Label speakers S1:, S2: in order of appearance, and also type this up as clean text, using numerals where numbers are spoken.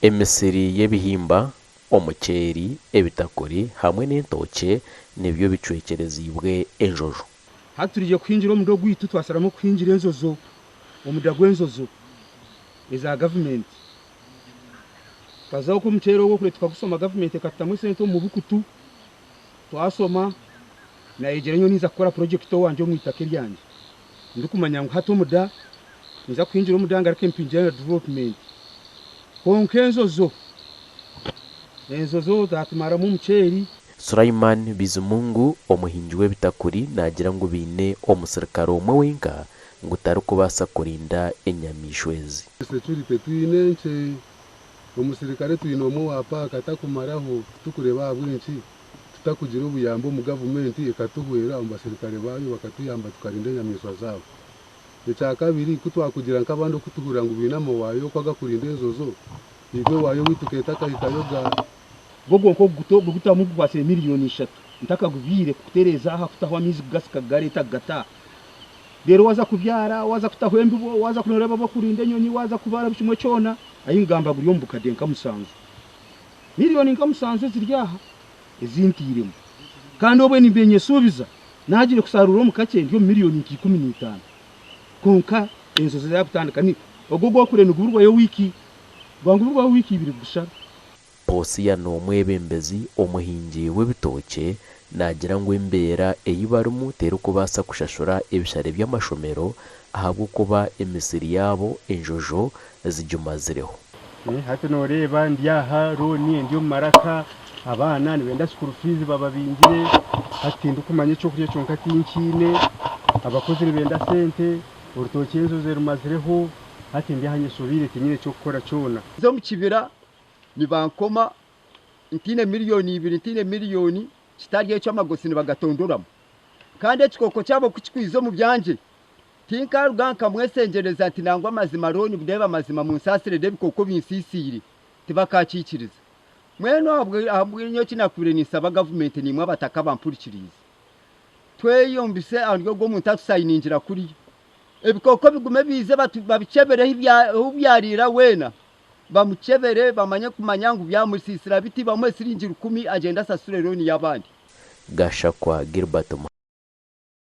S1: emisiri y'ebihimba omuceeri ebitakuri hamwe n'entoke nibyo bicwekerezibwe enjojo.
S2: Haturije kwinjira omudo gwitu twasaramo kwinjira enzozo omuda gw'enzozo eza government kazaho ko muceeri ogwo kure tukagusoma government ekatamu sente mu bukutu twasoma na yegeranyo niza gukora project wanje mu itake ryanje ndikumanya ngo hato muda niza kwinjira omudanga ariko impinjira development konke enzozo zatumara mu muceeri.
S1: Sulaiman Bizimungu omuhingi w'ebitakuri nagira ngo bine omusirikare omwe wenka ngo utari kubasa kurinda enyamishwa ezi.
S3: Security twine nche omusirikare twine omwe wapa katakumaraho tukureba abwinshi tutakugira ubuyambo mu government ekatuhwera mu basirikare bayo bakatuyamba tukarinda enyamishwa zabo. Ecya kabiri kutwakugira nk'abandi okutuhura ngo binamo wayo kwaga kurinda enzozo igwe wayo wituketa kahitayoga
S2: gogo nko gutamu kwase miliyoni 3 ntaka guvire kutereza aha kutahwa mizi gasika gareta gata rero waza kubyara waza kutahwembi waza kunoreba bakurinde nyoni waza kubara bishimwe cyona ayingamba guri yombuka denka musanzu miliyoni nka musanzu ziryaha ezintirimo kandi obwe nibenye subiza nagire kusarura mu kake ndiyo miliyoni 15 konka enzo za kutandika ni ogogo kure nugurwa yo wiki bangurwa wiki 2 gusa.
S1: Posiya n'omwebembezi omuhingi w'ebitoke nagira ngo embeera eyibarumu tero kubasa kushashura ebishare by'amashomero ahabwo kuba emisiri yabo enjojo zijumazireho.
S2: Hati noreba ndiyaha roni ndiyo maraka abana nibenda school fees bababingire hati ndukumanye cyo kurya cyonka tinkine abakozi nibenda sente urutoke enzo rumazireho hati ndihanye subire tinyine cyo gukora cyona
S4: zo mu kibira ni bankoma intine miliyoni 2 intine miliyoni kitariye cy'amagosini bagatondoramo kandi ekikoko cyabo kukikwizo mu byanje tinka ruganka mwesengereza ati nangwa amazima roni budeba amazima mu nsasire de bikoko binsisiri tibakakikiriza mweno abwe nyo kinakure nisaba government nimwe abataka bampurikiriza tweyombise aryo go muntatu sayiningira kuri ebikoko bigume bize babicebere ibyarira wena bamucebere bamanye kumanya ngo byamusisira biti bamwe siringira 10 agenda sasure roni yabandi.
S1: Gashakwa Gilbert